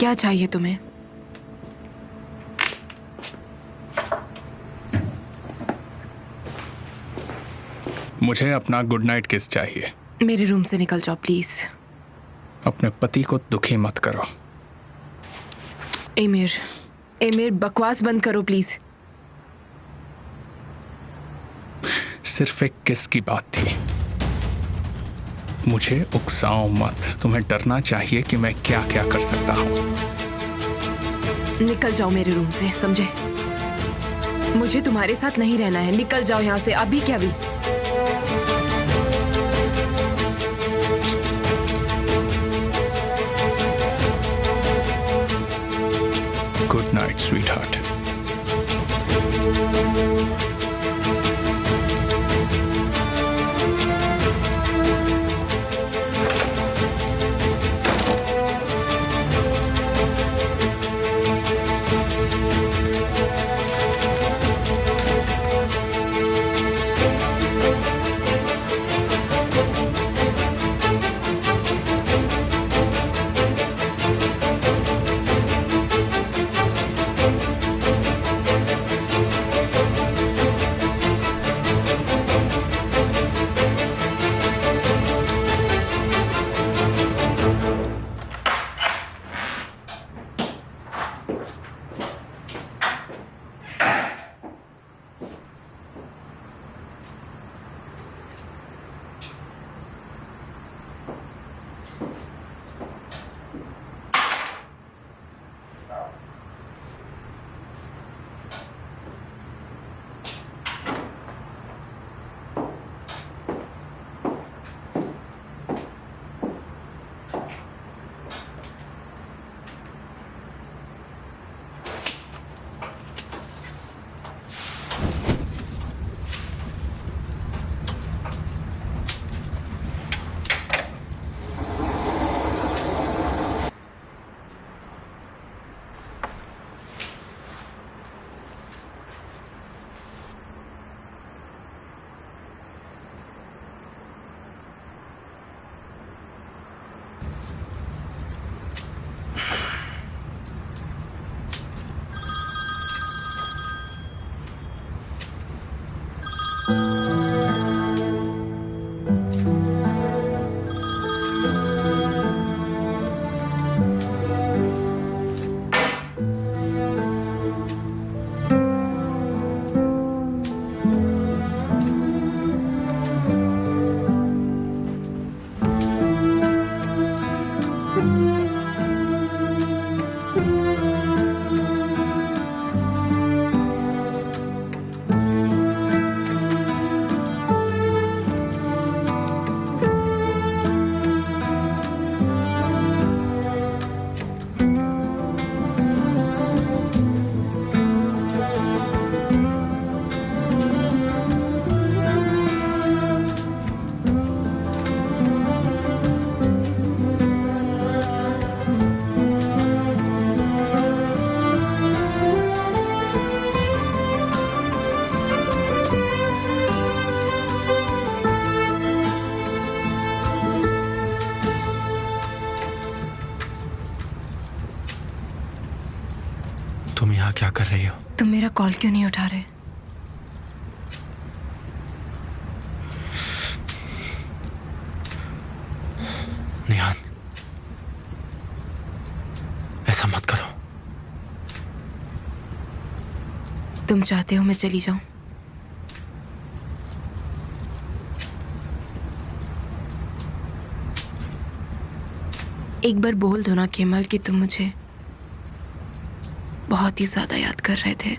क्या चाहिए तुम्हें? मुझे अपना गुड नाइट किस चाहिए। मेरे रूम से निकल जाओ प्लीज। अपने पति को दुखी मत करो। एमिर, एमिर बकवास बंद करो प्लीज। सिर्फ एक किस की बात थी। मुझे उकसाओ मत। तुम्हें डरना चाहिए कि मैं क्या क्या कर सकता हूं। निकल जाओ मेरे रूम से, समझे? मुझे तुम्हारे साथ नहीं रहना है। निकल जाओ यहाँ से, अभी क्या अभी। Good night sweet heart. तुम यहाँ क्या कर रही हो? तुम मेरा कॉल क्यों नहीं उठा रहे? निहान, ऐसा मत करो। तुम चाहते हो मैं चली जाऊं? एक बार बोल दो ना केमल कि तुम मुझे बहुत ही ज्यादा याद कर रहे थे।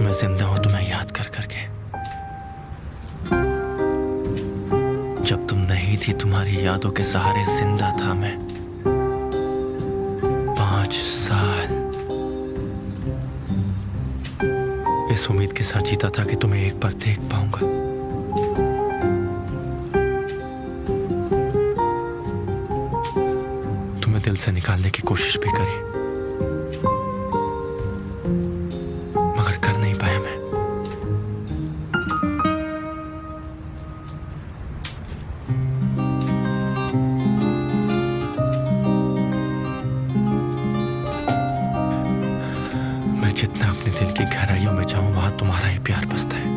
मैं जिंदा हूं तुम्हें याद कर करके। जब तुम नहीं थी, तुम्हारी यादों के सहारे जिंदा था मैं। 5 साल इस उम्मीद के साथ जीता था कि तुम्हें एक बार देख पाऊंगा। दिल से निकालने की कोशिश भी करी, मगर कर नहीं पाया मैं। मैं जितना अपने दिल की गहराइयों में जाऊं, वहां तुम्हारा ही प्यार बसता है,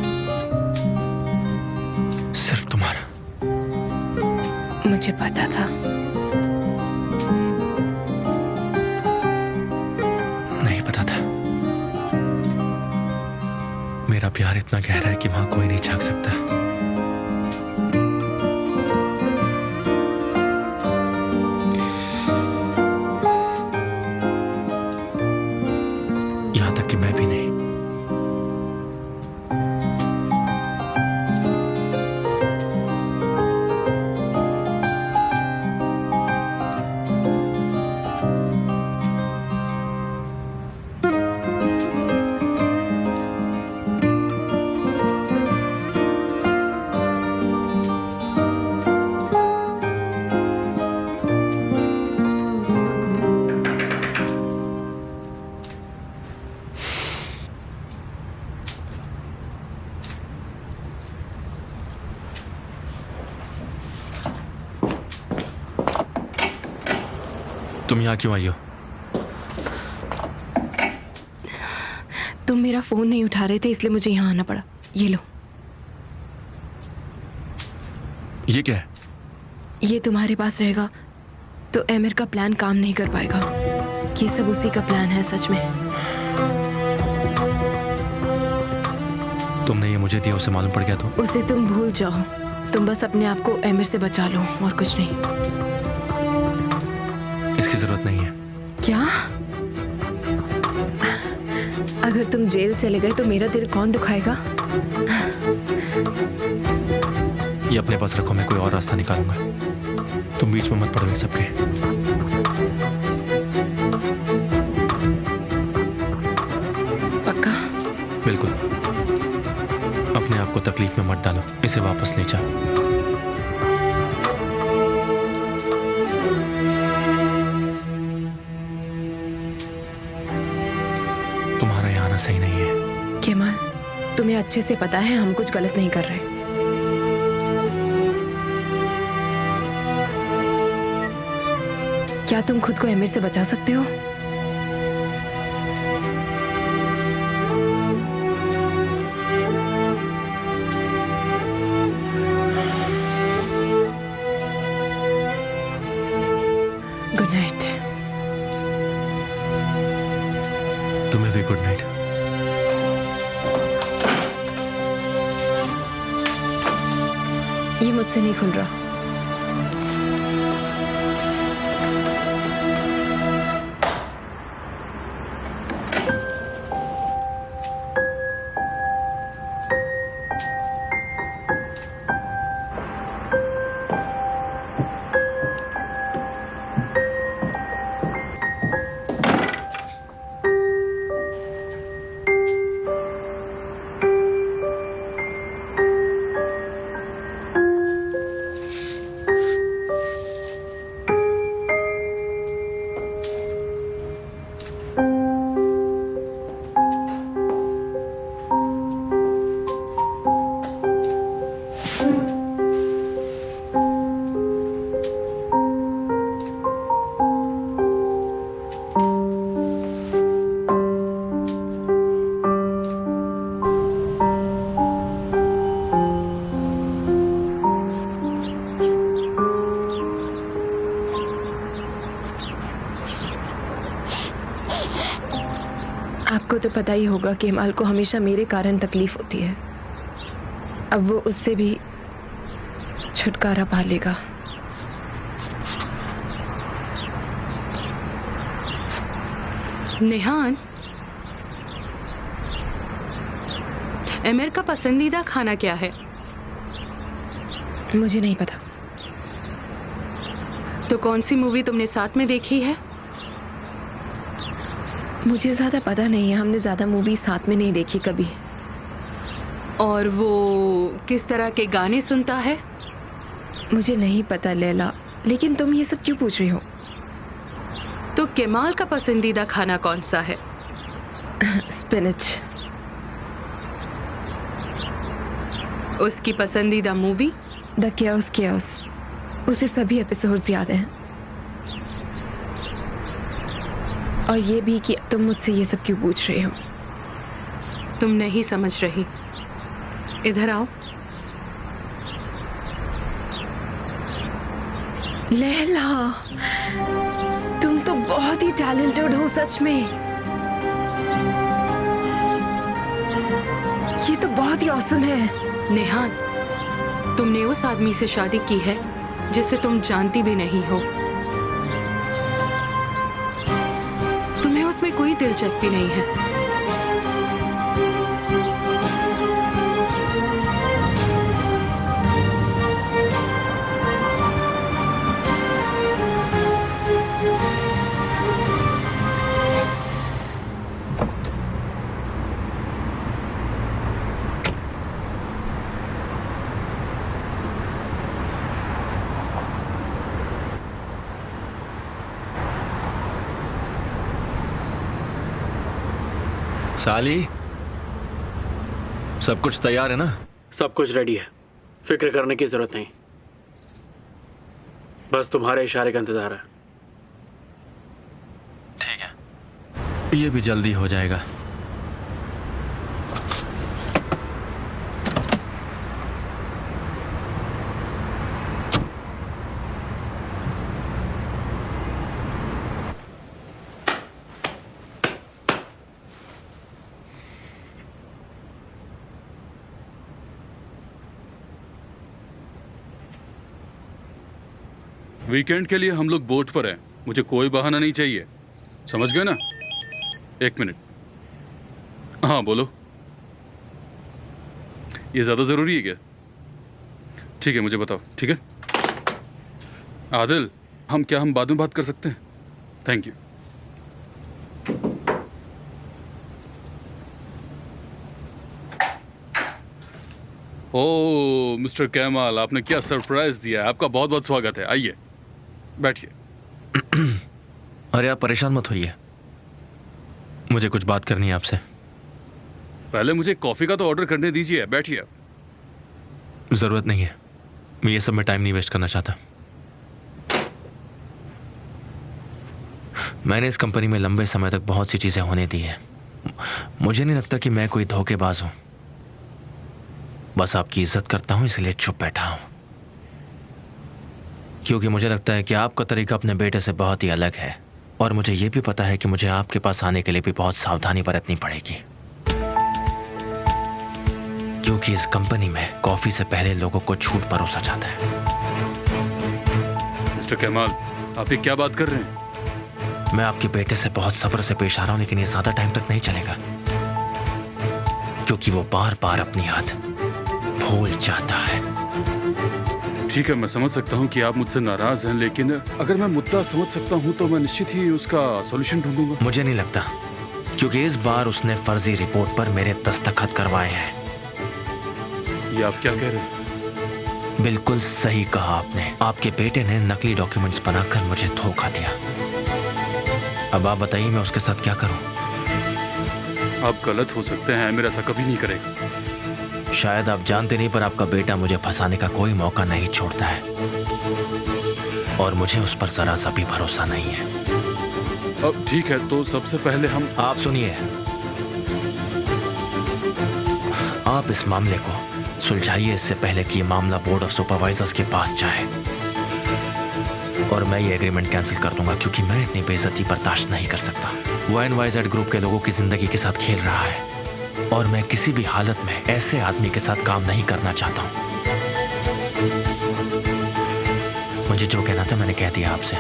सिर्फ तुम्हारा। मुझे पता था। नहीं पता था। मेरा प्यार इतना गहरा है कि वहां कोई नहीं झांक सकता। यहां तक कि मैं भी नहीं। तुम यहाँ क्यों आई हो? तुम मेरा फोन नहीं उठा रहे थे, इसलिए मुझे यहाँ आना पड़ा। ये लो। ये क्या है? ये तुम्हारे पास रहेगा तो एमिर का प्लान काम नहीं कर पाएगा। ये सब उसी का प्लान है सच में। तुमने ये मुझे दिया, उसे मालूम पड़ गया तो? उसे तुम भूल जाओ। तुम बस अपने आप को एमिर से बचा लो और कुछ नहीं। इसकी जरूरत नहीं है। क्या? अगर तुम जेल चले गए तो मेरा दिल कौन दुखाएगा? ये अपने पास रखो, मैं कोई और रास्ता निकालूंगा। तुम बीच में मत पड़ो इन सबके। पक्का? बिल्कुल। अपने आप को तकलीफ में मत डालो, इसे वापस ले जाओ। तुम्हारा यहाँ आना सही नहीं है। केमाल, तुम्हें अच्छे से पता है हम कुछ गलत नहीं कर रहे। क्या तुम खुद को एमिर से बचा सकते हो? Good night. तुम्हें भी गुड नाइट। ये मुझसे नहीं खुल रहा। आपको तो पता ही होगा कि केमाल को हमेशा मेरे कारण तकलीफ होती है। अब वो उससे भी छुटकारा पा लेगा। नेहान, एमिर का पसंदीदा खाना क्या है? मुझे नहीं पता। तो कौन सी मूवी तुमने साथ में देखी है? मुझे ज्यादा पता नहीं है, हमने ज्यादा मूवी साथ में नहीं देखी कभी। और वो किस तरह के गाने सुनता है? मुझे नहीं पता लैला, लेकिन तुम ये सब क्यों पूछ रही हो? तो केमाल का पसंदीदा खाना कौन सा है? स्पिनच। उसकी पसंदीदा मूवी? The chaos chaos. उसे सभी एपिसोड्स याद हैं। और ये भी कि तुम मुझसे ये सब क्यों पूछ रही हो? तुम नहीं समझ रही। इधर आओ। लैला, तुम तो बहुत ही टैलेंटेड हो सच में। ये तो बहुत ही ऑसम है। नेहा, तुमने उस आदमी से शादी की है जिसे तुम जानती भी नहीं हो। तुम्हें उसमें कोई दिलचस्पी नहीं है। साली, सब कुछ तैयार है ना? सब कुछ रेडी है, फिक्र करने की जरूरत नहीं। बस तुम्हारे इशारे का इंतजार है। ठीक है, ये भी जल्दी हो जाएगा। वीकेंड के लिए हम लोग बोट पर हैं। मुझे कोई बहाना नहीं चाहिए, समझ गए ना? एक मिनट। हाँ बोलो। ये ज्यादा जरूरी है क्या? ठीक है, मुझे बताओ। ठीक है आदिल, हम बाद में बात कर सकते हैं? Thank you. ओह मिस्टर कैमाल, आपने क्या सरप्राइज दिया है। आपका बहुत बहुत स्वागत है। आइए बैठिए। अरे आप परेशान मत होइए, मुझे कुछ बात करनी है आपसे। पहले मुझे कॉफी का तो ऑर्डर करने दीजिए। बैठिए आप। जरूरत नहीं है, मैं ये सब में टाइम नहीं वेस्ट करना चाहता। मैंने इस कंपनी में लंबे समय तक बहुत सी चीजें होने दी है। मुझे नहीं लगता कि मैं कोई धोखेबाज हूं। बस आपकी इज्जत करता हूं, इसलिए चुप बैठा हूं। क्योंकि मुझे लगता है कि आपका तरीका अपने बेटे से बहुत ही अलग है, और मुझे यह भी पता है कि मुझे आपके पास आने के लिए भी बहुत सावधानी बरतनी पड़ेगी। क्योंकि इस कंपनी में कॉफी से पहले लोगों को झूठ परोसा जाता है। मिस्टर कैमाल, आप ये क्या बात कर रहे हैं? मैं आपके बेटे से बहुत सब्र से पेश आ रहा हूं, लेकिन ये ज्यादा टाइम तक नहीं चलेगा, क्योंकि वो बार बार अपनी हद भूल जाता है। ठीक है, मैं समझ सकता हूँ कि आप मुझसे नाराज हैं, लेकिन अगर मैं मुद्दा समझ सकता हूँ तो मैं निश्चित ही उसका सॉल्यूशन ढूंढूंगा। मुझे नहीं लगता, क्योंकि इस बार उसने फर्जी रिपोर्ट पर मेरे दस्तखत करवाए हैं। ये आप क्या कह रहे हैं? बिल्कुल सही कहा आपने। आपके बेटे ने नकली डॉक्यूमेंट्स बनाकर मुझे धोखा दिया। अब आप बताइए मैं उसके साथ क्या करूं? आप गलत हो सकते हैं, मेरा ऐसा कभी नहीं करेगा। शायद आप जानते नहीं, पर आपका बेटा मुझे फंसाने का कोई मौका नहीं छोड़ता है, और मुझे उस पर जरा सा भी भरोसा नहीं है। अब ठीक है, तो सबसे पहले हम... आप सुनिए, आप इस मामले को सुलझाइए इससे पहले कि ये मामला बोर्ड ऑफ सुपरवाइजर्स के पास जाए, और मैं ये एग्रीमेंट कैंसिल कर दूंगा, क्योंकि मैं इतनी बेइज्जती बर्दाश्त नहीं कर सकता। वो NYZ ग्रुप के लोगों की जिंदगी के साथ खेल रहा है, और मैं किसी भी हालत में ऐसे आदमी के साथ काम नहीं करना चाहता हूं। मुझे जो कहना था मैंने कह दिया आपसे।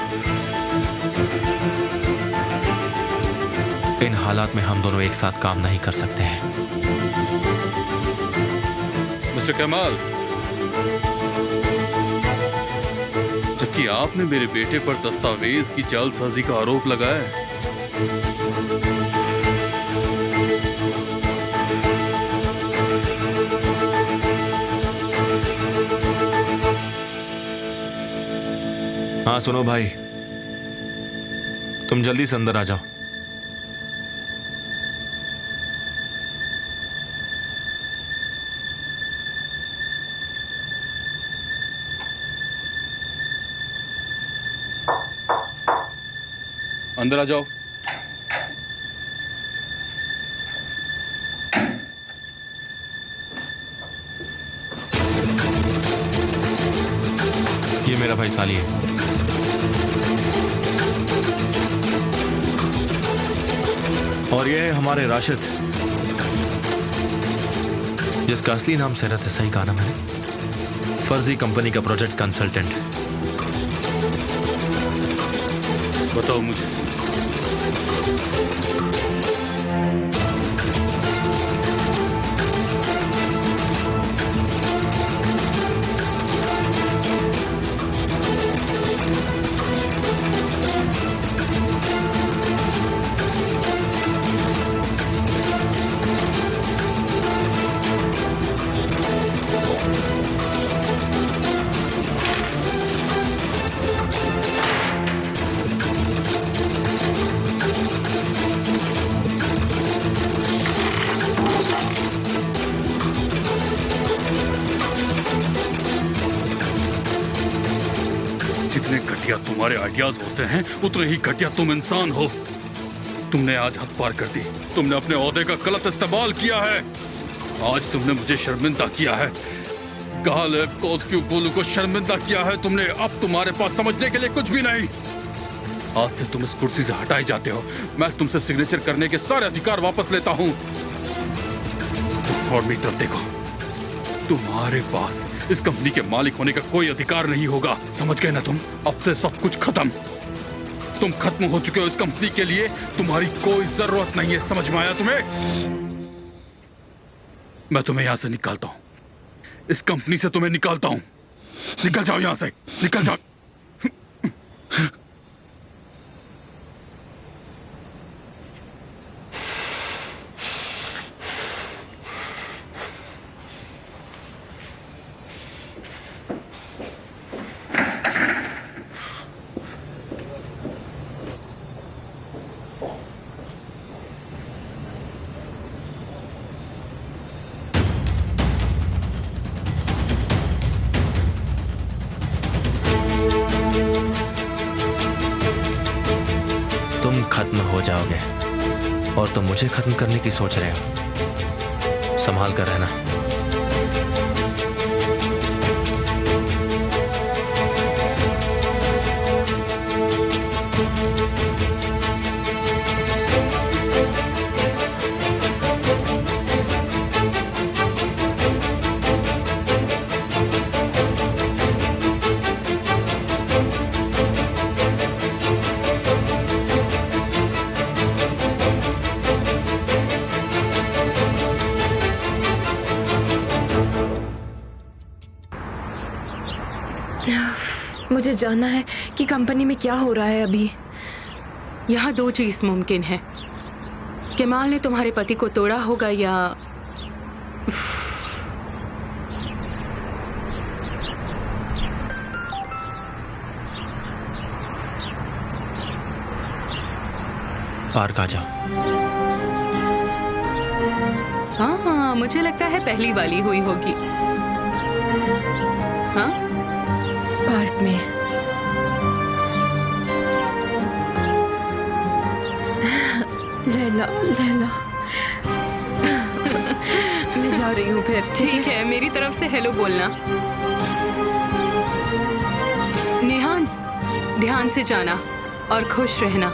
इन हालात में हम दोनों एक साथ काम नहीं कर सकते हैं। मिस्टर कमाल, जबकि आपने मेरे बेटे पर दस्तावेज की जालसाजी का आरोप लगाया है। हाँ सुनो भाई, तुम जल्दी से अंदर आ जाओ। अंदर आ जाओ। ये मेरा भाई साली है। और ये है हमारे राशिद, जिसका असली नाम सेरत है। सही कहा ना मैंने? फर्जी कंपनी का प्रोजेक्ट कंसल्टेंट। बताओ मुझे, जितने घटिया तुम्हारे आइडियाज होते हैं उतने ही घटिया तुम इंसान हो। तुमने आज हद पार कर दी। तुमने अपने ओहदे का गलत इस्तेमाल किया है। आज तुमने मुझे शर्मिंदा किया है। काले कोस्क्यू कोलू को शर्मिंदा किया है तुमने। अब तुम्हारे पास समझने के लिए कुछ भी नहीं। आज से तुम इस कुर्सी से हटाए जाते हो। मैं तुमसे सिग्नेचर करने के सारे अधिकार वापस लेता हूं। और मीटर देखो, तुम्हारे पास इस कंपनी के मालिक होने का कोई अधिकार नहीं होगा। समझ गए ना तुम? अब से सब कुछ खत्म। तुम खत्म हो चुके हो इस कंपनी के लिए। तुम्हारी कोई जरूरत नहीं है। समझ में आया तुम्हें? मैं तुम्हें यहां से निकालता हूं। इस कंपनी से तुम्हें निकालता हूं। निकल जाओ यहां से, निकल जाओ। तुम खत्म हो जाओगे और तुम मुझे खत्म करने की सोच रहे हो। संभाल कर रहना। मुझे जानना है कि कंपनी में क्या हो रहा है अभी। यहाँ दो चीज मुमकिन है। केमाल ने तुम्हारे पति को तोड़ा होगा या पार्क आ जाओ। हाँ, मुझे लगता है पहली वाली हुई होगी। हाँ, पार्क में। लैला, लैला। मैं जा रही हूँ फिर। ठीक है, मेरी तरफ से हेलो बोलना। निहान, ध्यान से जाना और खुश रहना।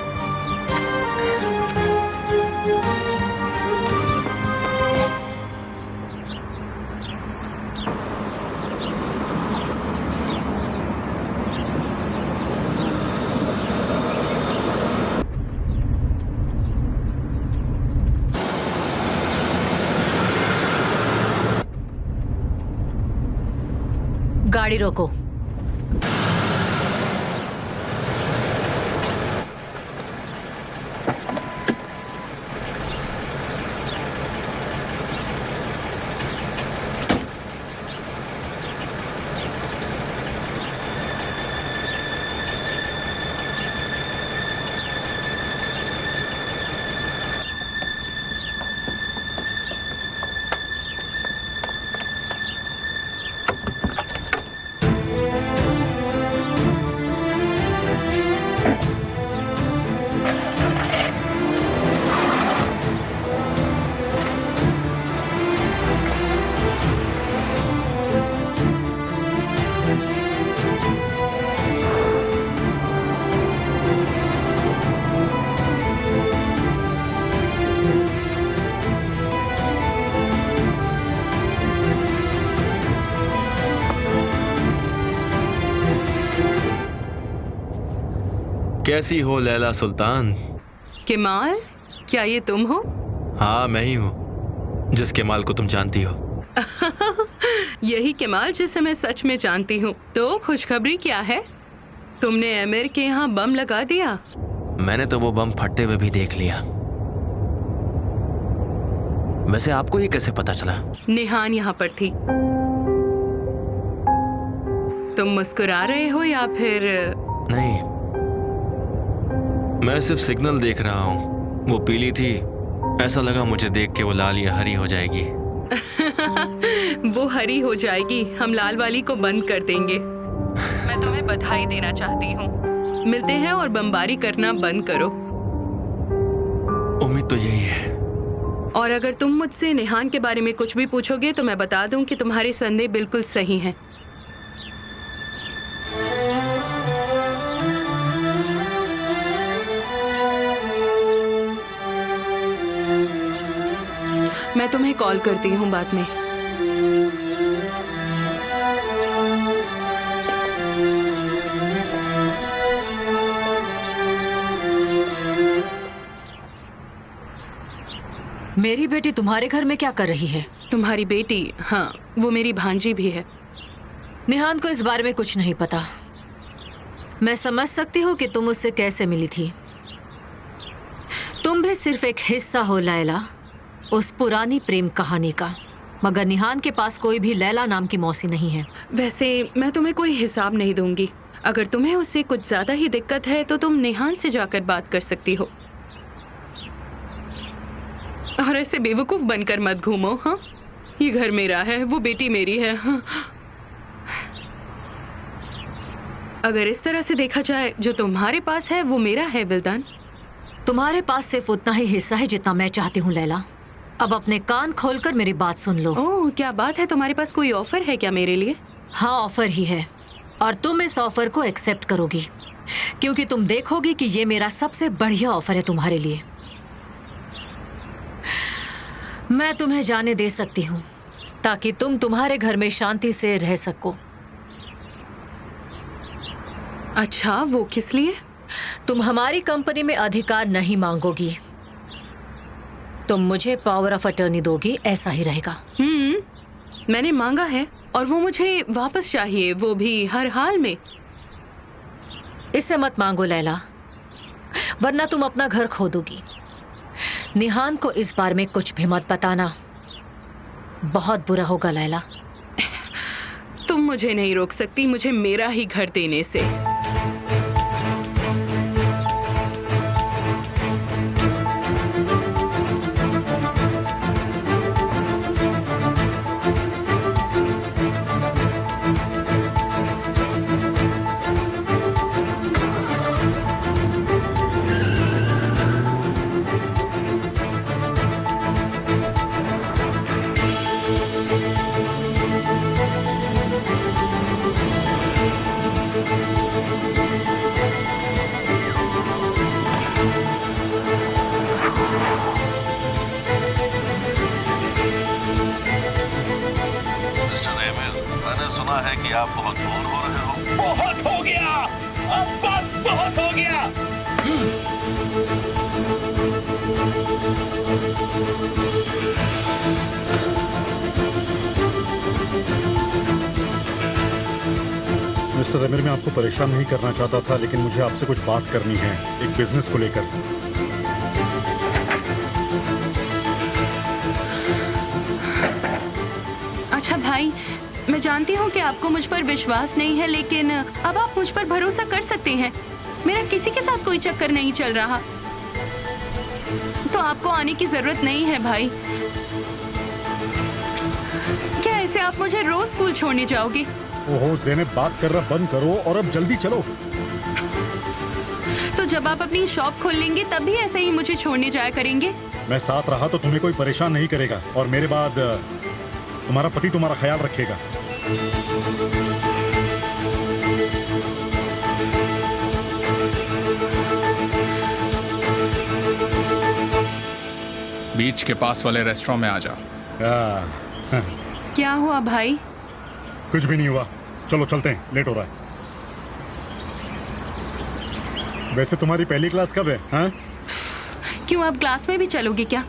गाड़ी रोको। कैसी हो लैला सुल्तान? केमाल, क्या ये तुम हो? हाँ, मैं ही हूँ, जिस केमाल को तुम जानती हो। यही केमाल जिसे मैं सच में जानती हूँ। तो खुशखबरी क्या है? तुमने एमिर के यहाँ बम लगा दिया? मैंने तो वो बम फटते हुए भी देख लिया। वैसे आपको ये कैसे पता चला? निहान यहाँ पर थी। तुम मुस्कुरा रहे हो या फिर? नहीं, मैं सिर्फ सिग्नल देख रहा हूँ। वो पीली थी, ऐसा लगा मुझे देख के वो लाल या हरी हो जाएगी। वो हरी हो जाएगी, हम लाल वाली को बंद कर देंगे। मैं तुम्हें बधाई देना चाहती हूँ। मिलते हैं और बमबारी करना बंद करो। उम्मीद तो यही है। और अगर तुम मुझसे निहान के बारे में कुछ भी पूछोगे तो मैं बता दूं कि तुम्हारे संदेह बिल्कुल सही हैं। मैं तुम्हें कॉल करती हूँ बाद में। मेरी बेटी तुम्हारे घर में क्या कर रही है? तुम्हारी बेटी? हाँ, वो मेरी भांजी भी है। निहान को इस बारे में कुछ नहीं पता। मैं समझ सकती हूँ कि तुम उससे कैसे मिली थी। तुम भी सिर्फ एक हिस्सा हो लैला, उस पुरानी प्रेम कहानी का। मगर निहान के पास कोई भी लैला नाम की मौसी नहीं है। वैसे मैं तुम्हें कोई हिसाब नहीं दूंगी। अगर तुम्हें उससे कुछ ज्यादा ही दिक्कत है तो तुम निहान से जाकर बात कर सकती हो। और ऐसे बेवकूफ बनकर मत घूमो। हाँ, ये घर मेरा है, वो बेटी मेरी है। हाँ। अगर इस तरह से देखा जाए, जो तुम्हारे पास है वो मेरा है विल्दान। तुम्हारे पास सिर्फ उतना ही हिस्सा है जितना मैं चाहती हूँ लैला। अब अपने कान खोलकर मेरी बात सुन लो। ओह, क्या बात है? तुम्हारे पास कोई ऑफर है क्या मेरे लिए? हाँ, ऑफर ही है, और तुम इस ऑफर को एक्सेप्ट करोगी क्योंकि तुम देखोगी कि ये मेरा सबसे बढ़िया ऑफर है तुम्हारे लिए। मैं तुम्हें जाने दे सकती हूँ ताकि तुम तुम्हारे घर में शांति से रह सको। अच्छा, वो किस लिए? तुम हमारी कंपनी में अधिकार नहीं मांगोगी, तुम मुझे पावर ऑफ अटर्नी दोगी, ऐसा ही रहेगा। मैंने मांगा है और वो मुझे वापस चाहिए, वो भी हर हाल में। इसे मत मांगो लैला, वरना तुम अपना घर खो दोगी। निहान को इस बारे में कुछ भी मत बताना, बहुत बुरा होगा लैला। तुम मुझे नहीं रोक सकती मुझे मेरा ही घर देने से। है कि आप बहुत बोर हो रहे हो। बहुत हो गया, अब बस बहुत हो गया। मिस्टर एमिर, मैं आपको परेशान नहीं करना चाहता था, लेकिन मुझे आपसे कुछ बात करनी है, एक बिजनेस को लेकर। अच्छा भाई, मैं जानती हूँ कि आपको मुझ पर विश्वास नहीं है, लेकिन अब आप मुझ पर भरोसा कर सकते हैं। मेरा किसी के साथ कोई चक्कर नहीं चल रहा, तो आपको आने की जरूरत नहीं है भाई। क्या ऐसे आप मुझे रोज स्कूल छोड़ने जाओगे? ओहो ज़ैनब, बात करना बंद करो और अब जल्दी चलो। तो जब आप अपनी शॉप खोल लेंगे तब भी ऐसे ही मुझे छोड़ने जाया करेंगे? मैं साथ रहा तो तुम्हें कोई परेशान नहीं करेगा, और मेरे बाद तुम्हारा पति तुम्हारा ख्याल रखेगा। बीच के पास वाले रेस्टोरेंट में आ जा। क्या हुआ भाई? कुछ भी नहीं हुआ, चलो चलते हैं, लेट हो रहा है। वैसे तुम्हारी पहली क्लास कब है? हाँ? क्यों, आप क्लास में भी चलोगे क्या?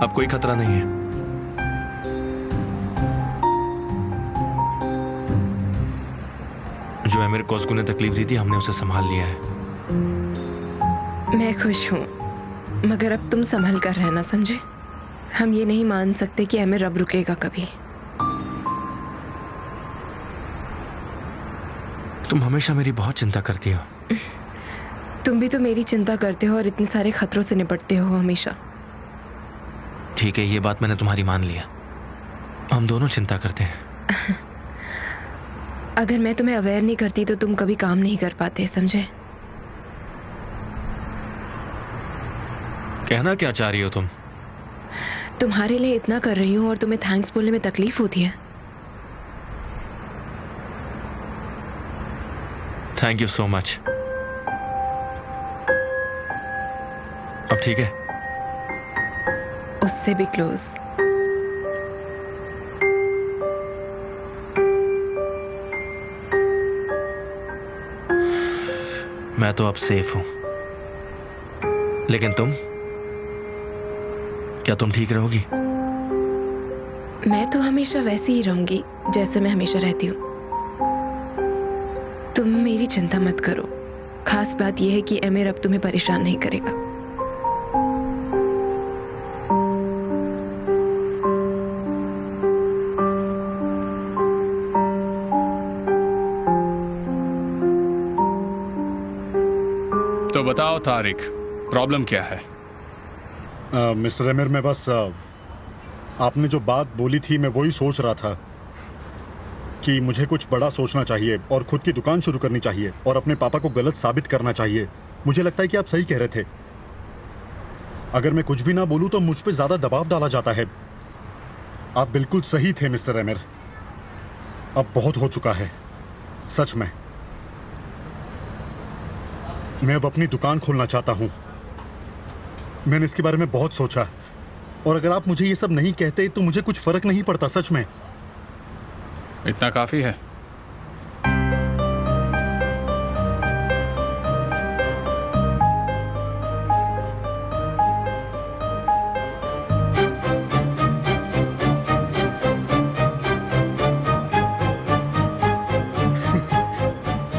अब कोई खतरा नहीं है। जो अमीर कोस्कू ने तकलीफ दी थी, हमने उसे संभाल लिया है। मैं खुश हूँ, मगर अब तुम संभल कर रहना, समझे? हम ये नहीं मान सकते कि अमीर अब रुकेगा कभी। तुम हमेशा मेरी बहुत चिंता करती हो। तुम भी तो मेरी चिंता करते हो और इतने सारे खतरों से निपटते हो हमेशा। ठीक है, ये बात मैंने तुम्हारी मान लिया। हम दोनों चिंता करते हैं। अगर मैं तुम्हें अवेयर नहीं करती तो तुम कभी काम नहीं कर पाते, समझे? कहना क्या चाह रही हो तुम? तुम्हारे लिए इतना कर रही हूँ और तुम्हें थैंक्स बोलने में तकलीफ होती है। Thank you so much. अब ठीक है? उससे भी क्लोज। मैं तो अब सेफ हूं, लेकिन तुम, क्या तुम ठीक रहोगी? मैं तो हमेशा वैसी ही रहूंगी जैसे मैं हमेशा रहती हूँ। तुम मेरी चिंता मत करो। खास बात यह है कि अमीर अब तुम्हें परेशान नहीं करेगा। तो बताओ तारिक, प्रॉब्लम क्या है? मिस्टर अमीर, मैं बस आपने जो बात बोली थी मैं वही सोच रहा था कि मुझे कुछ बड़ा सोचना चाहिए और खुद की दुकान शुरू करनी चाहिए और अपने पापा को गलत साबित करना चाहिए। मुझे लगता है कि आप सही कह रहे थे। अगर मैं कुछ भी ना बोलूं तो मुझ पे ज्यादा दबाव डाला जाता है। आप बिल्कुल सही थे मिस्टर अमीर। अब बहुत हो चुका है, सच में। मैं अब अपनी दुकान खोलना चाहता हूं। मैंने इसके बारे में बहुत सोचा और अगर आप मुझे ये सब नहीं कहते तो मुझे कुछ फर्क नहीं पड़ता, सच में। इतना काफी है।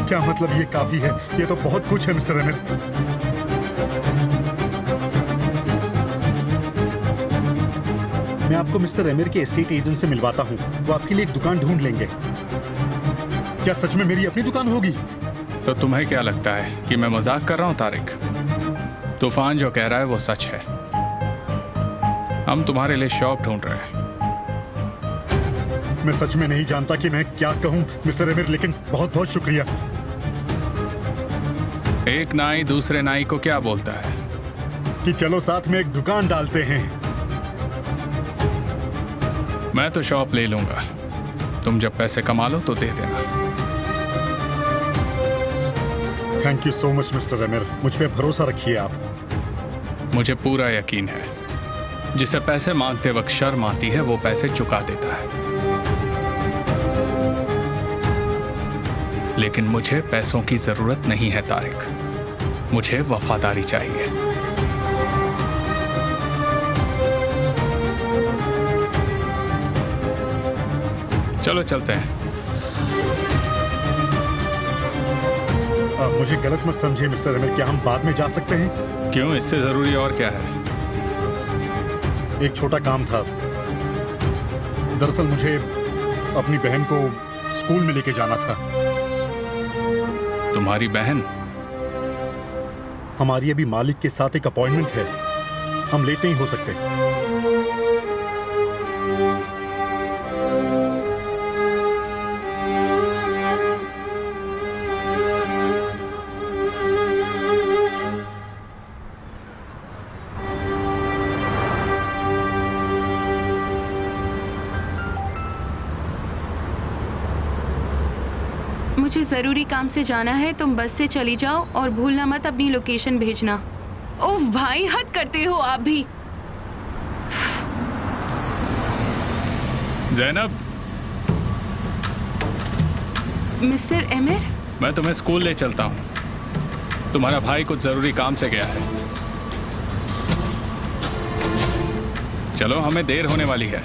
क्या मतलब ये काफी है? ये तो बहुत कुछ है मिस्टर अमीर। मैं आपको मिस्टर अमीर के एस्टेट एजेंट से मिलवाता हूँ। वो आपके लिए एक दुकान ढूंढ लेंगे। क्या सच में मेरी अपनी दुकान होगी? तो तुम्हें क्या लगता है कि मैं मजाक कर रहा हूँ तारिक? तूफान जो कह रहा है वो सच है। हम तुम्हारे लिए शॉप ढूंढ रहे हैं। मैं सच में नहीं जानता कि मैं क्या कहूँ मिस्टर अमीर, लेकिन बहुत बहुत शुक्रिया। एक नाई दूसरे नाई को क्या बोलता है? कि चलो साथ में एक दुकान डालते हैं। मैं तो शॉप ले लूंगा, तुम जब पैसे कमा लो तो दे देना। Thank you so much mister अमीर, मुझ पे भरोसा रखिए आप। मुझे पूरा यकीन है, जिसे पैसे मांगते वक्त शर्म आती है वो पैसे चुका देता है। लेकिन मुझे पैसों की जरूरत नहीं है तारिक, मुझे वफादारी चाहिए। चलो चलते हैं। मुझे गलत मत समझिए मिस्टर अमीर, क्या हम बाद में जा सकते हैं? क्यों, इससे जरूरी और क्या है? एक छोटा काम था। दरअसल मुझे अपनी बहन को स्कूल में लेके जाना था। तुम्हारी बहन? हमारी अभी मालिक के साथ एक अपॉइंटमेंट है, हम लेट नहीं हो सकते। मुझे ज़रूरी काम से जाना है, तुम बस से चली जाओ और भूलना मत अपनी लोकेशन भेजना। ओह भाई, हद करते हो आप भी। जैनब, मिस्टर एमिर, मैं तुम्हें स्कूल ले चलता हूँ। तुम्हारा भाई कुछ जरूरी काम से गया है। चलो, हमें देर होने वाली है।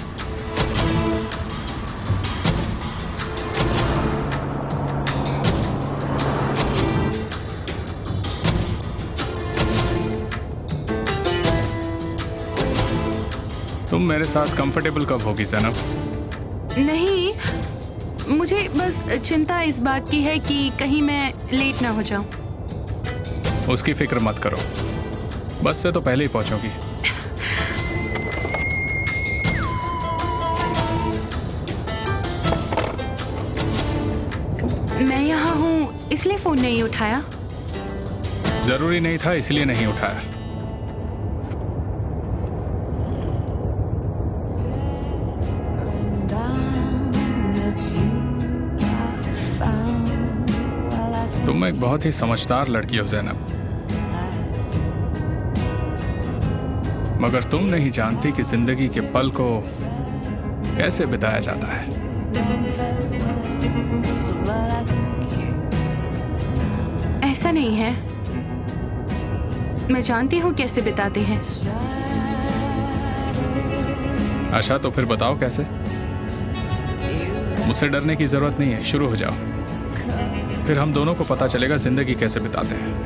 तुम मेरे साथ कंफर्टेबल कब होगी जैनब? नहीं, मुझे बस चिंता इस बात की है कि कहीं मैं लेट ना हो जाऊं। उसकी फिक्र मत करो, बस से तो पहले ही पहुंचोगी। मैं यहाँ हूँ इसलिए फोन नहीं उठाया। जरूरी नहीं था इसलिए नहीं उठाया। तुम एक बहुत ही समझदार लड़की हो जैनब, मगर तुम नहीं जानती कि जिंदगी के पल को कैसे बिताया जाता है। ऐसा नहीं है, मैं जानती हूँ कैसे बिताते हैं। अच्छा, तो फिर बताओ कैसे? मुझसे डरने की जरूरत नहीं है, शुरू हो जाओ। फिर हम दोनों को पता चलेगा जिंदगी कैसे बिताते हैं।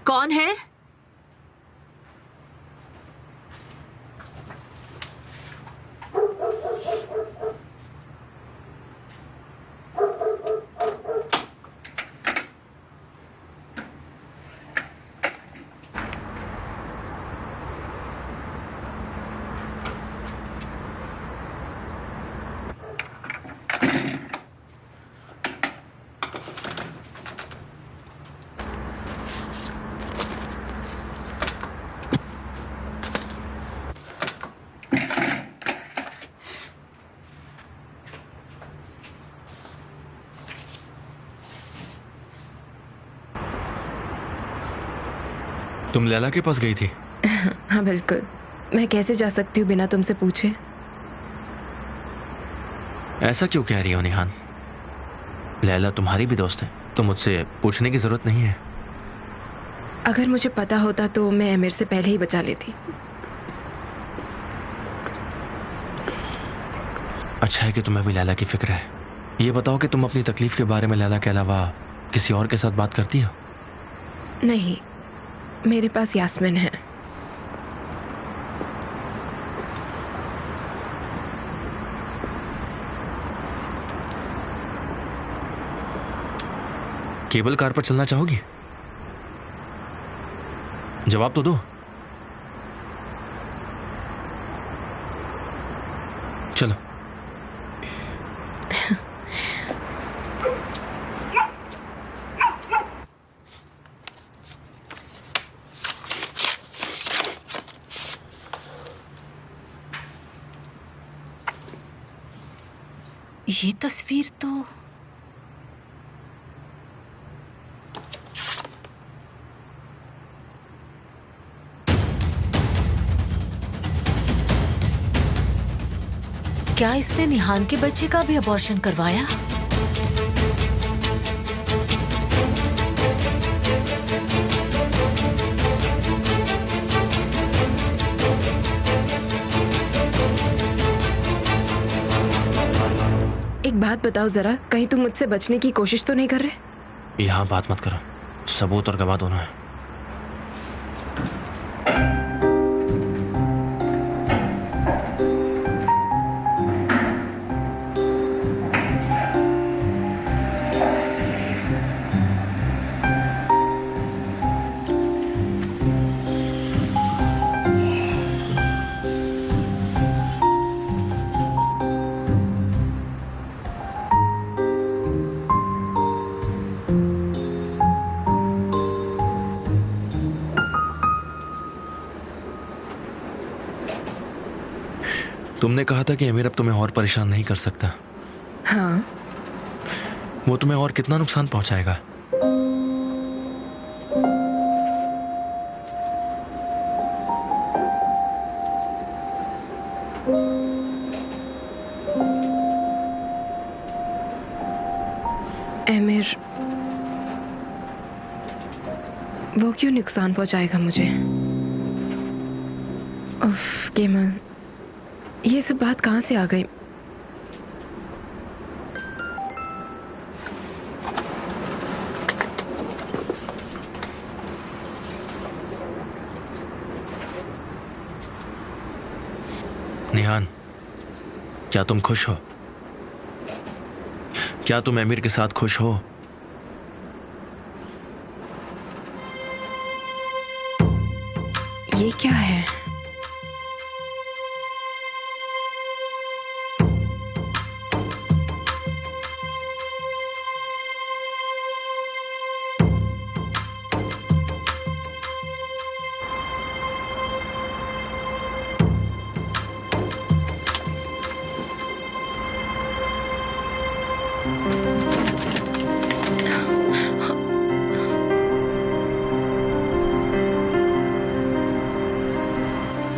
कौन है? तुम लैला के पास गई थी? हाँ बिल्कुल। मैं कैसे जा सकती हूँ बिना तुमसे पूछे? ऐसा क्यों कह रही हो निहान? लैला तुम्हारी भी दोस्त है, तो मुझसे पूछने की जरूरत नहीं है। अगर मुझे पता होता तो मैं एमिर से पहले ही बचा लेती। अच्छा है कि तुम्हें भी लैला की फिक्र है। ये बताओ कि तुम अपनी तकलीफ के बारे में लैला के अलावा किसी और के साथ बात करती हो? नहीं, मेरे पास यास्मिन है। केबल कार पर चलना चाहोगी? जवाब तो दो। चलो। ये तस्वीर तो क्या इसने निहान के बच्चे का भी अबॉर्शन करवाया? एक बात बताओ जरा, कहीं तुम मुझसे बचने की कोशिश तो नहीं कर रहे? यहां बात मत करो, सबूत और गवाह दोनों है। तुमने कहा था कि अमीर अब तुम्हें और परेशान नहीं कर सकता। हाँ, वो तुम्हें और कितना नुकसान पहुंचाएगा? एमिर वो क्यों नुकसान पहुंचाएगा मुझे? उफ, केमल, ये सब बात कहाँ से आ गई? निहान, क्या तुम खुश हो? क्या तुम अमीर के साथ खुश हो? ये क्या है?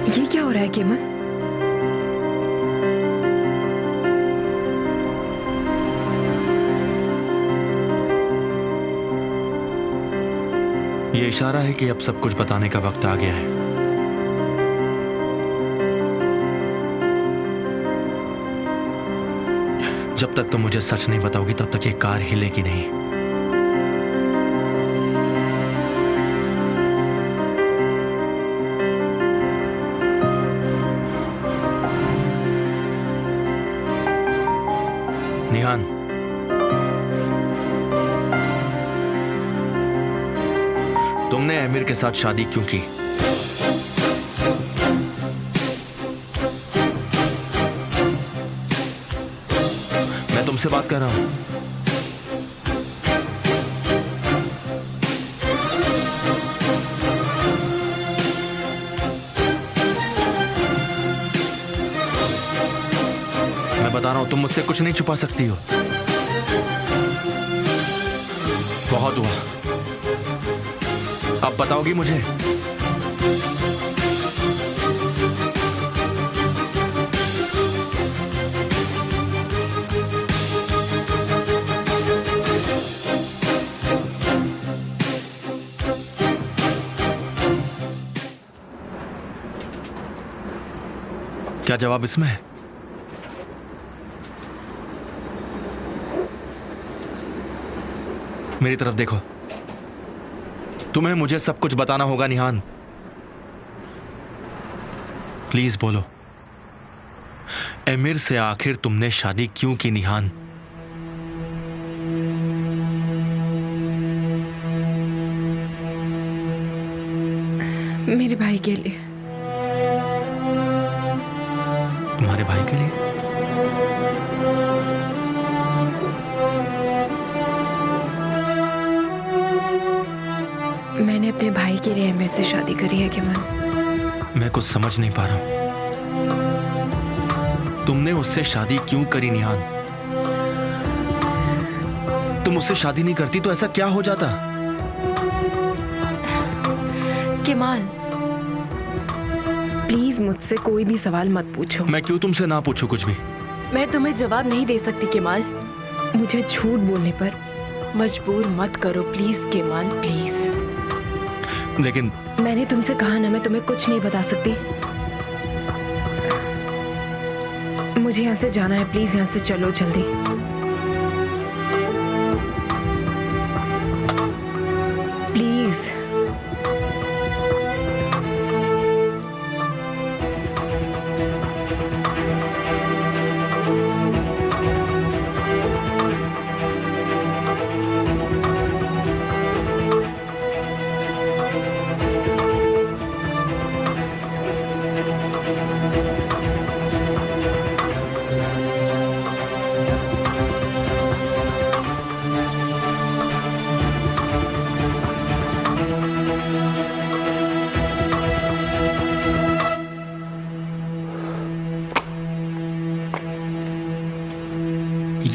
ये क्या हो रहा है केमल? ये इशारा है कि अब सब कुछ बताने का वक्त आ गया है। जब तक तुम मुझे सच नहीं बताओगी तब तक ये कार हिलेगी नहीं। निहान, तुमने अमीर के साथ शादी क्यों की? मैं तुमसे बात कर रहा हूं। मैं बता रहा हूं, तुम मुझसे कुछ नहीं छुपा सकती हो। बहुत हुआ, अब बताओगी मुझे? क्या जवाब इसमें है? मेरी तरफ देखो। तुम्हें मुझे सब कुछ बताना होगा निहान। प्लीज बोलो, अमीर से आखिर तुमने शादी क्यों की निहान? मेरे भाई के लिए। तुम्हारे भाई के लिए? मैंने अपने भाई के लिए अमीर से शादी करी है केमल। मैं कुछ समझ नहीं पा रहा हूं। तुमने उससे शादी क्यों करी निहान? तुम उससे शादी नहीं करती तो ऐसा क्या हो जाता? केमाल, प्लीज मुझसे कोई भी सवाल मत पूछो। मैं क्यों तुमसे ना पूछूं कुछ भी? मैं तुम्हें जवाब नहीं दे सकती केमाल। मुझे झूठ बोलने पर मजबूर मत करो प्लीज केमाल, प्लीज। लेकिन मैंने तुमसे कहा ना, मैं तुम्हें कुछ नहीं बता सकती। मुझे यहाँ से जाना है, प्लीज यहाँ से चलो जल्दी। प्लीज।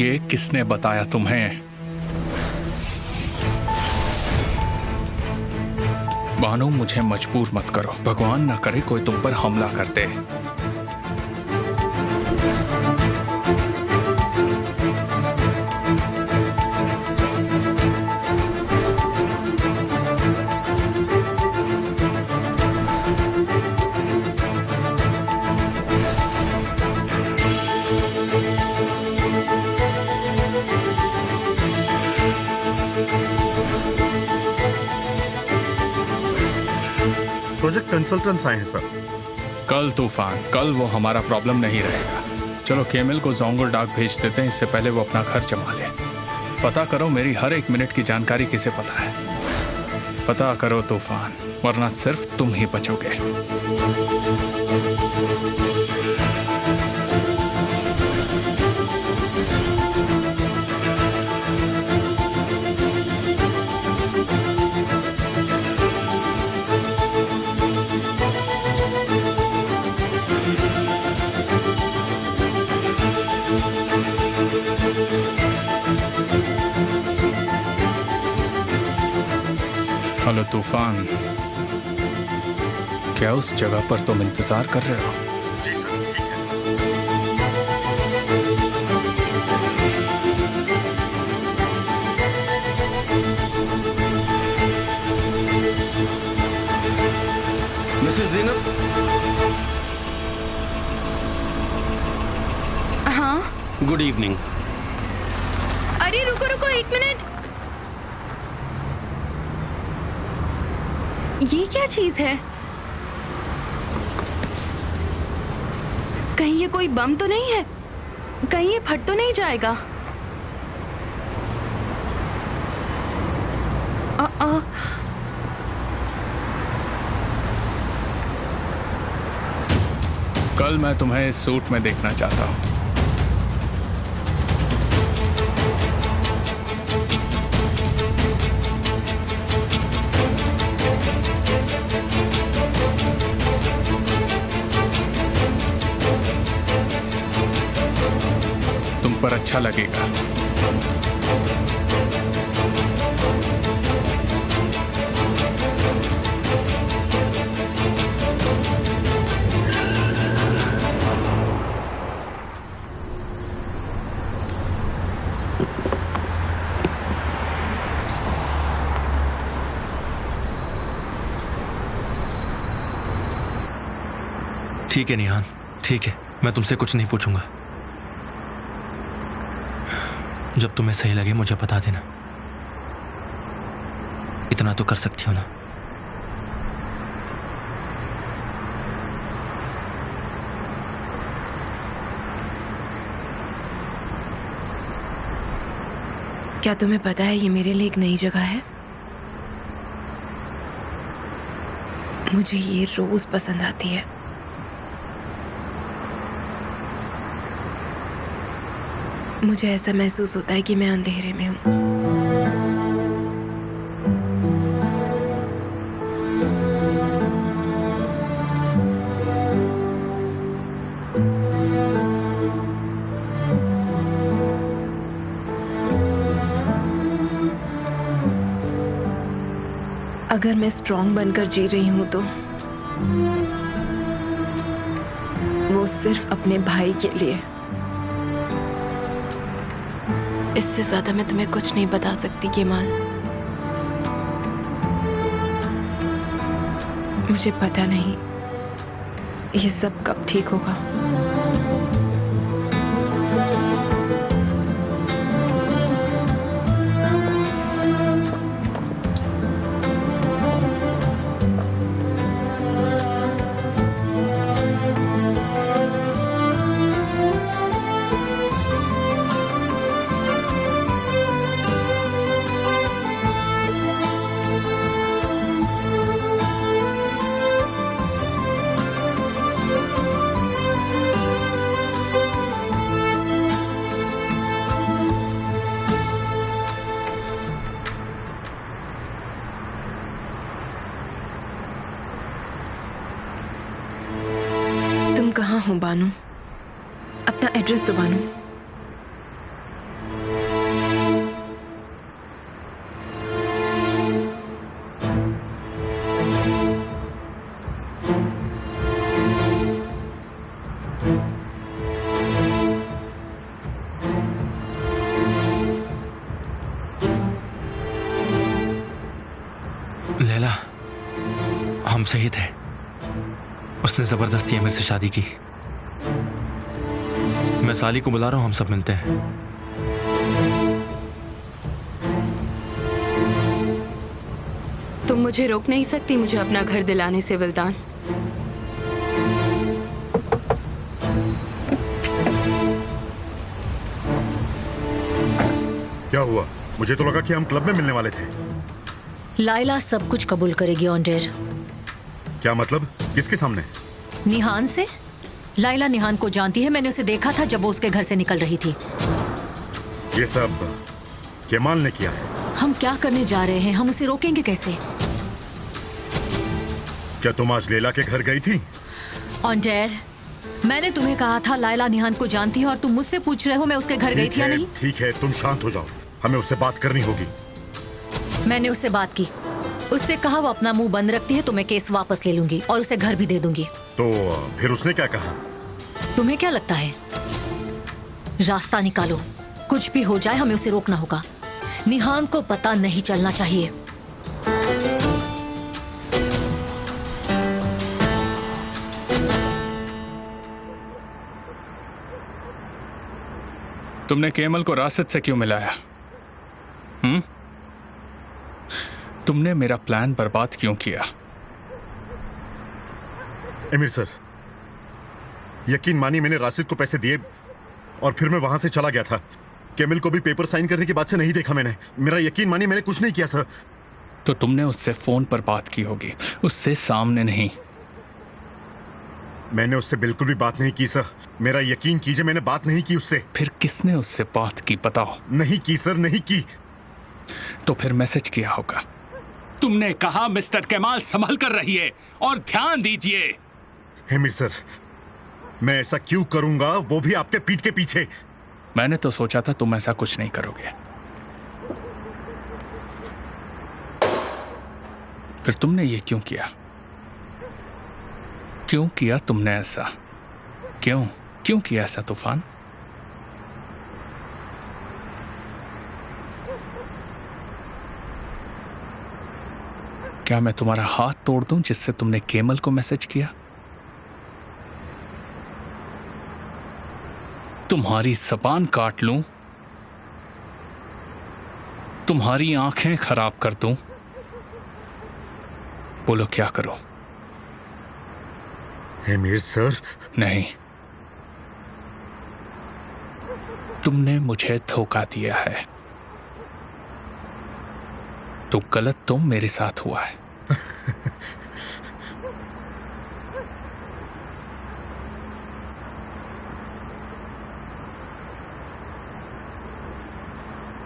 ये किसने बताया तुम्हें? बानो, मुझे मजबूर मत करो। भगवान ना करे कोई तुम पर हमला कर दे। प्रोजेक्ट कंसल्टेंट्स आए हैं सर। कल तूफान, कल वो हमारा प्रॉब्लम नहीं रहेगा। चलो केमिल को जोंगुल डाक भेज देते हैं, इससे पहले वो अपना घर जमा ले। पता करो मेरी हर एक मिनट की जानकारी किसे पता है। पता करो तूफान, वरना सिर्फ तुम ही बचोगे। हेलो तूफान, क्या उस जगह पर तुम इंतजार कर रहे हो? जी सर, ठीक है। मिसेस ज़ीनब, हाँ? Good evening. अरे रुको रुको, एक मिनट। ये क्या चीज है? कहीं ये कोई बम तो नहीं है? कहीं ये फट तो नहीं जाएगा? कल मैं तुम्हें इस सूट में देखना चाहता हूँ। तुम पर अच्छा लगेगा। ठीक है निहान, ठीक है, मैं तुमसे कुछ नहीं पूछूंगा। जब तुम्हें सही लगे मुझे बता देना। इतना तो कर सकती हो ना? क्या तुम्हें पता है ये मेरे लिए एक नई जगह है? मुझे ये रोज पसंद आती है। मुझे ऐसा महसूस होता है कि मैं अंधेरे में हूं। अगर मैं स्ट्रांग बनकर जी रही हूं तो वो सिर्फ अपने भाई के लिए। इससे ज्यादा मैं तुम्हें कुछ नहीं बता सकती केमाल। मुझे पता नहीं ये सब कब ठीक होगा। तुम कहाँ हो बानू? अपना एड्रेस दो बानू। हम सही थे। उसने जबरदस्ती अमीर से शादी की। मैं साली को बुला रहा हूं, हम सब मिलते हैं। तुम मुझे रोक नहीं सकती मुझे अपना घर दिलाने से विल्दान। क्या हुआ? मुझे तो लगा कि हम क्लब में मिलने वाले थे। लाइला सब कुछ कबूल करेगी ऑन्डेर। क्या मतलब? किसके सामने? निहान से। लाइला निहान को जानती है, मैंने उसे देखा था जब वो उसके घर से निकल रही थी। ये सब केमाल ने किया है। हम क्या करने जा रहे हैं? हम उसे रोकेंगे कैसे? क्या तुम आज लैला के घर गई थी? ऑन्डेर, मैंने तुम्हें कहा था लाइला निहान को जानती है और तुम मुझसे पूछ रहे हो मैं उसके घर गई थी या नहीं? ठीक है, तुम शांत हो जाओ। हमें उससे बात करनी होगी। मैंने उससे बात की। उससे कहा वो अपना मुंह बंद रखती है तो मैं केस वापस ले लूंगी और उसे घर भी दे दूंगी। तो फिर उसने क्या कहा? तुम्हें क्या लगता है? रास्ता निकालो। कुछ भी हो जाए हमें उसे रोकना होगा। निहान को पता नहीं चलना चाहिए। तुमने केमल को राशिद से क्यों मिलाया? तुमने मेरा प्लान बर्बाद क्यों किया? अमीर सर, यकीन मानिए मैंने राशिद को पैसे दिए और फिर मैं वहां से चला गया था। केमिल को भी पेपर साइन करने के बाद से नहीं देखा मैंने। मेरा यकीन मानिए मैंने कुछ नहीं किया सर। तो तुमने उससे फोन पर बात की होगी, उससे सामने नहीं। मैंने उससे बिल्कुल भी बात नहीं की सर। मेरा यकीन कीजिए, मैंने बात नहीं की उससे। फिर किसने उससे बात की बताओ? नहीं की सर, नहीं की। तो फिर मैसेज किया होगा। तुमने कहा मिस्टर केमाल संभल कर रहिए और ध्यान दीजिए। अमीर सर, मैं ऐसा क्यों करूंगा, वो भी आपके पीठ के पीछे? मैंने तो सोचा था तुम ऐसा कुछ नहीं करोगे। फिर तुमने ये क्यों किया? क्यों किया तुमने ऐसा? क्यों किया ऐसा तूफान? क्या मैं तुम्हारा हाथ तोड़ दूं जिससे तुमने केमल को मैसेज किया? तुम्हारी जबान काट लूं? तुम्हारी आंखें खराब कर दूं? बोलो क्या करो? अमीर सर, नहीं, तुमने मुझे धोखा दिया है। तो गलत तो मेरे साथ हुआ है।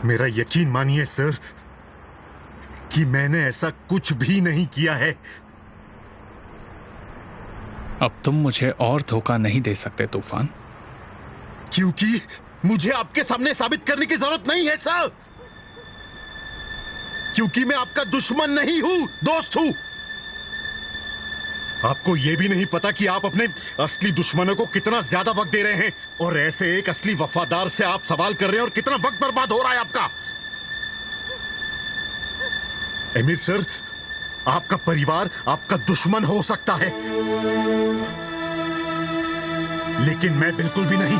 मेरा यकीन मानिए सर कि मैंने ऐसा कुछ भी नहीं किया है। अब तुम मुझे और धोखा नहीं दे सकते तूफान, क्योंकि मुझे आपके सामने साबित करने की जरूरत नहीं है सर। क्योंकि मैं आपका दुश्मन नहीं हूं, दोस्त हूं। आपको यह भी नहीं पता कि आप अपने असली दुश्मनों को कितना ज्यादा वक्त दे रहे हैं, और ऐसे एक असली वफादार से आप सवाल कर रहे हैं और कितना वक्त बर्बाद हो रहा है आपका। अमीर सर, आपका परिवार आपका दुश्मन हो सकता है, लेकिन मैं बिल्कुल भी नहीं।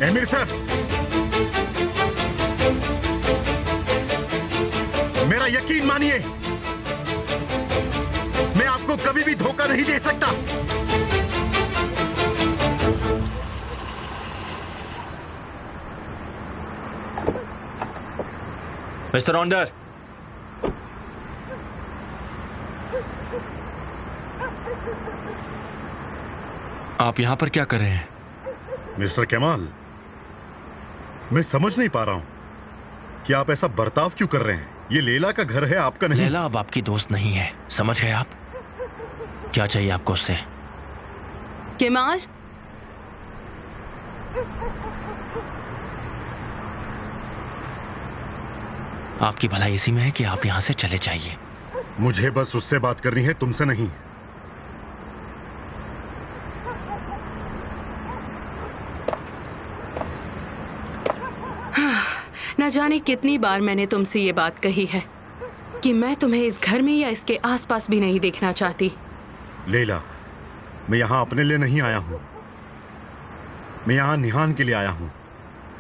अमीर सर, मेरा यकीन मानिए, मैं आपको कभी भी धोखा नहीं दे सकता। मिस्टर ऑन्डर, आप यहां पर क्या कर रहे हैं? मिस्टर केमाल, मैं समझ नहीं पा रहा हूं कि आप ऐसा बर्ताव क्यों कर रहे हैं। ये लैला का घर है, आपका नहीं। लैला अब आपकी दोस्त नहीं है, समझ गए आप? क्या चाहिए आपको उससे? केमाल, आपकी भलाई इसी में है कि आप यहां से चले जाइए। मुझे बस उससे बात करनी है, तुमसे नहीं। न जाने कितनी बार मैंने तुमसे ये बात कही है कि मैं तुम्हें इस घर में या इसके आसपास भी नहीं देखना चाहती। लेला, मैं यहाँ अपने लिए नहीं आया हूँ, मैं यहाँ निहान के लिए आया हूँ।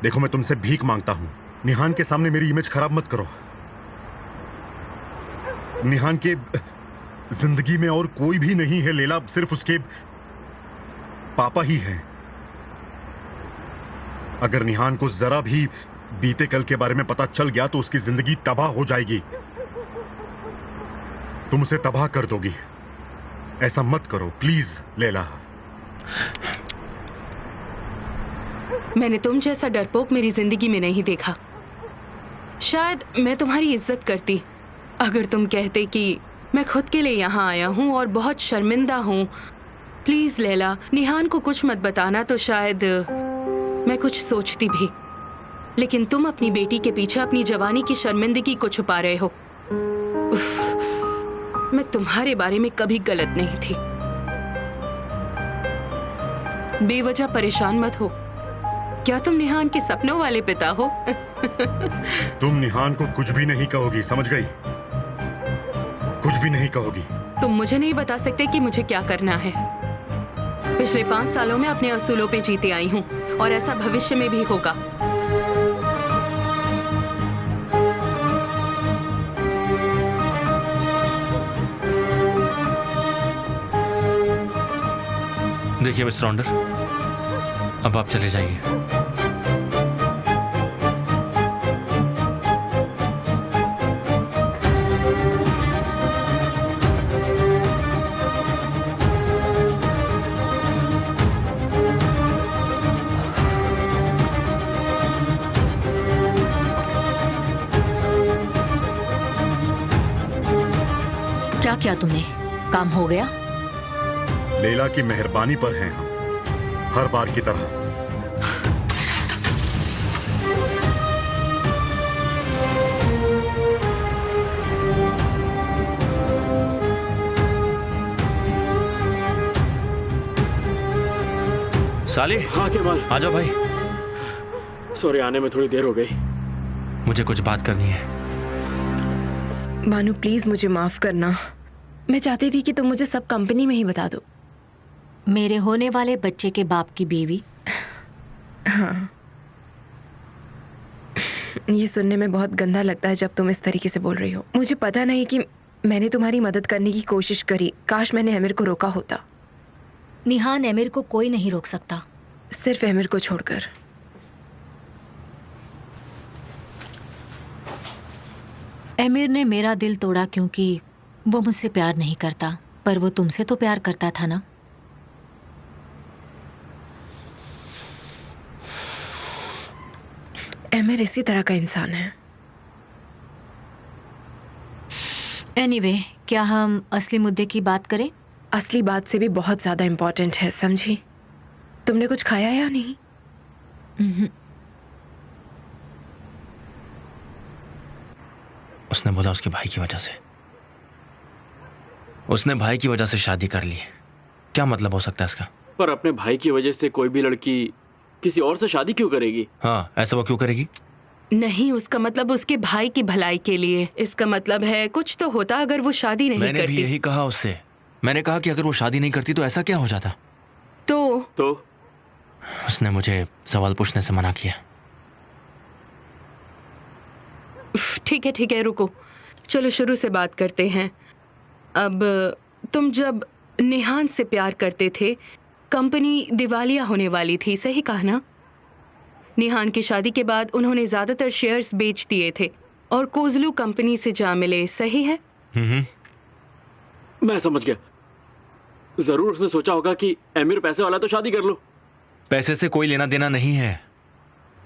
देखो, मैं तुमसे भीख मांगता हूँ, निहान के सामने मेरी इमेज खराब मत करो। निहान के जिंदगी में और कोई भी नहीं है लेला, सिर्फ उसके पापा ही हैं। अगर निहान को जरा भी बीते कल के बारे में पता चल गया तो उसकी जिंदगी तबाह हो जाएगी। तुम उसे तबाह कर दोगी। ऐसा मत करो प्लीज लेला। मैंने तुम जैसा डरपोक मेरी जिंदगी में नहीं देखा। शायद मैं तुम्हारी इज्जत करती अगर तुम कहते कि मैं खुद के लिए यहाँ आया हूँ और बहुत शर्मिंदा हूँ। प्लीज लैला, निहान को कुछ मत बताना, तो शायद मैं कुछ सोचती भी। लेकिन तुम अपनी बेटी के पीछे अपनी जवानी की शर्मिंदगी को छुपा रहे हो। उफ, मैं तुम्हारे बारे में कभी गलत नहीं थी। बेवजह परेशान मत हो। क्या तुम निहान के सपनों वाले पिता हो? तुम निहान को कुछ भी नहीं कहोगी, समझ गई? कुछ भी नहीं कहोगी। तुम मुझे नहीं बता सकते कि मुझे क्या करना है। पिछले 5 सालों में अपने असूलों पे जीते आई हूँ और ऐसा भविष्य में भी होगा। देखिए मिस्टर रॉन्डर, अब आप चले जाइए। क्या किया तुमने? काम हो गया? लेला की मेहरबानी पर हैं हम, हर बार की तरह। साली, हाँ केमाल, आ जाओ भाई। सॉरी, आने में थोड़ी देर हो गई। मुझे कुछ बात करनी है। बानू प्लीज मुझे माफ करना। मैं चाहती थी कि तुम मुझे सब कंपनी में ही बता दो। मेरे होने वाले बच्चे के बाप की बीवी। हाँ, ये सुनने में बहुत गंदा लगता है जब तुम इस तरीके से बोल रही हो। मुझे पता नहीं कि मैंने तुम्हारी मदद करने की कोशिश करी। काश मैंने एमिर को रोका होता। निहान एमिर को कोई नहीं रोक सकता, सिर्फ एमिर को छोड़कर। एमिर ने मेरा दिल तोड़ा क्योंकि वो मुझसे प्यार नहीं करता, पर वो तुमसे तो प्यार करता था ना। एमिर इसी तरह का इंसान है। एनीवे, क्या हम असली मुद्दे की बात करें? असली बात से भी बहुत ज्यादा इम्पोर्टेंट है, समझी? तुमने कुछ खाया या नहीं? उसने बोला उसके भाई की वजह से। उसने भाई की वजह से शादी कर ली। क्या मतलब हो सकता है इसका? पर अपने भाई की वजह से कोई भी लड़की किसी और से शादी क्यों करेगी? हाँ, ऐसा वो क्यों करेगी? नहीं, उसका मतलब उसके भाई की भलाई के लिए। इसका मतलब है कुछ तो होता अगर वो शादी नहीं मैंने करती। भी यही कहा उससे। मैंने कहा कि अगर वो शादी नहीं करती तो ऐसा क्या हो जाता। तो उसने मुझे सवाल पूछने से मना किया। ठीक है, रुको। चलो शुरू से बात करते हैं। अब तुम जब निहान से प्यार करते थे, कंपनी दिवालिया होने वाली थी, सही कहा ना? निहान की शादी के बाद उन्होंने ज्यादातर शेयर्स बेच दिए थे और कोजलू कंपनी से जा मिले, सही है? मैं समझ गया। जरूर उसने सोचा होगा कि एमिर पैसे वाला, तो शादी कर लो। पैसे से कोई लेना देना नहीं है।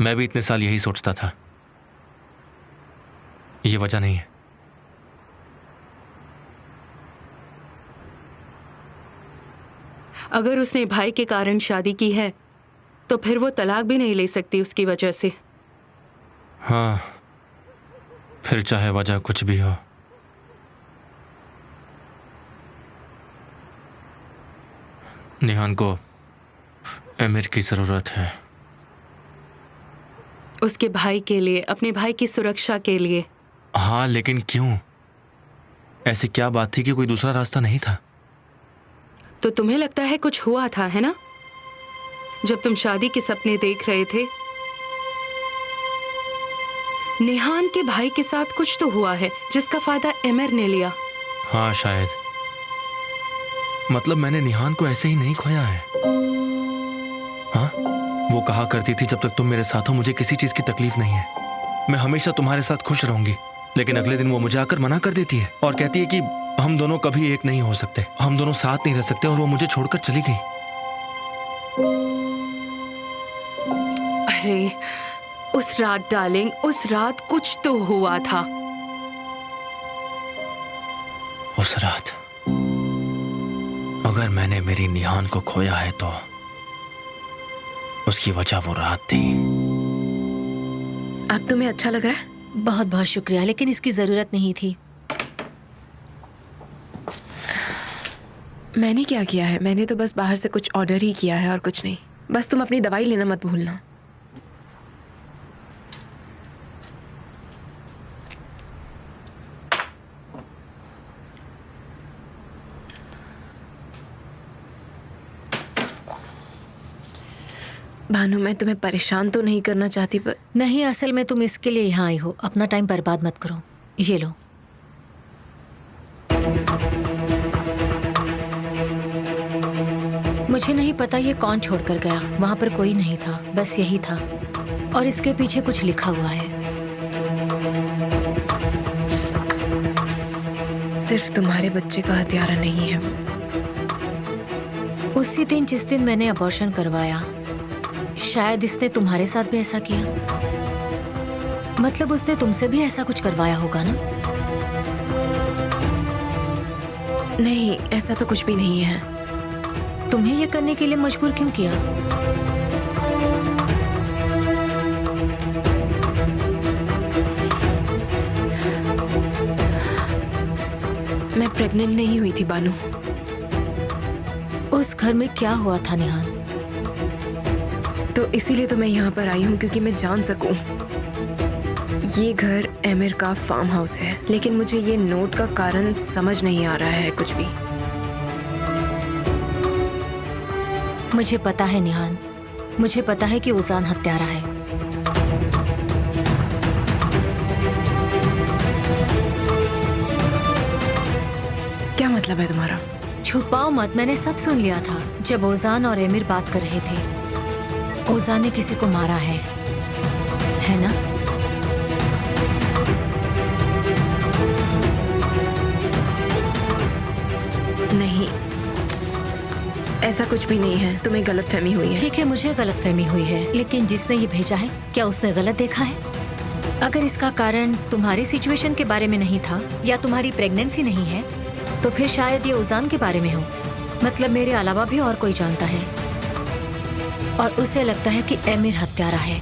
मैं भी इतने साल यही सोचता था। ये वजह नहीं है। अगर उसने भाई के कारण शादी की है तो फिर वो तलाक भी नहीं ले सकती उसकी वजह से। हाँ, फिर चाहे वजह कुछ भी हो। निहान को एमिर की जरूरत है। उसके भाई के लिए, अपने भाई की सुरक्षा के लिए। हाँ, लेकिन क्यों? ऐसी क्या बात थी कि कोई दूसरा रास्ता नहीं था? तो तुम्हें लगता है कुछ हुआ था, है ना? जब तुम शादी के सपने देख रहे थे, निहान के भाई के साथ कुछ तो हुआ है जिसका फायदा एमिर ने लिया। हाँ शायद। मतलब मैंने निहान को ऐसे ही नहीं खोया है। हाँ, वो कहा करती थी जब तक तुम मेरे साथ हो मुझे किसी चीज की तकलीफ नहीं है, मैं हमेशा तुम्हारे साथ खुश रहूंगी। लेकिन अगले दिन वो मुझे आकर मना कर देती है और कहती है कि हम दोनों कभी एक नहीं हो सकते, हम दोनों साथ नहीं रह सकते, और वो मुझे छोड़कर चली गई। अरे उस रात डार्लिंग, उस रात कुछ तो हुआ था। उस रात अगर मैंने मेरी निहान को खोया है तो उसकी वजह वो रात थी। अब तुम्हें अच्छा लग रहा है? बहुत बहुत शुक्रिया, लेकिन इसकी जरूरत नहीं थी। मैंने क्या किया है? मैंने तो बस बाहर से कुछ ऑर्डर ही किया है और कुछ नहीं। बस तुम अपनी दवाई लेना मत भूलना। भानु, मैं तुम्हें परेशान तो नहीं करना चाहती पर नहीं, असल में तुम इसके लिए यहाँ आई हो। अपना टाइम बर्बाद मत करो। ये लो। मुझे नहीं पता ये कौन छोड़कर गया, वहां पर कोई नहीं था, बस यही था। और इसके पीछे कुछ लिखा हुआ है। सिर्फ तुम्हारे बच्चे का हत्यारा नहीं है वो। उसी दिन जिस दिन मैंने अबॉर्शन करवाया, शायद इसने तुम्हारे साथ भी ऐसा किया। मतलब उसने तुमसे भी ऐसा कुछ करवाया होगा ना? नहीं, ऐसा तो कुछ भी नहीं है। तुम्हें ये करने के लिए मजबूर क्यों किया? मैं प्रेग्नेंट नहीं हुई थी बानू। उस घर में क्या हुआ था निहान? तो इसीलिए तो मैं यहाँ पर आई हूँ, क्योंकि मैं जान सकूं। ये घर एमिर का फार्म हाउस है, लेकिन मुझे ये नोट का कारण समझ नहीं आ रहा है कुछ भी। मुझे पता है निहान, मुझे पता है कि उजान हत्यारा है। क्या मतलब है तुम्हारा? छुपाओ मत, मैंने सब सुन लिया था जब ओजान और एमिर बात कर रहे थे। ओजान ने किसी को मारा है ना? नहीं, ऐसा कुछ भी नहीं है। तुम्हें गलतफहमी हुई है। ठीक है, मुझे गलतफहमी हुई है, लेकिन जिसने ये भेजा है, क्या उसने गलत देखा है? अगर इसका कारण तुम्हारी सिचुएशन के बारे में नहीं था या तुम्हारी प्रेगनेंसी नहीं है, तो फिर शायद ये उजान के बारे में हो। मतलब मेरे अलावा भी और कोई जानता है और उसे लगता है कि एमिर हत्यारा है।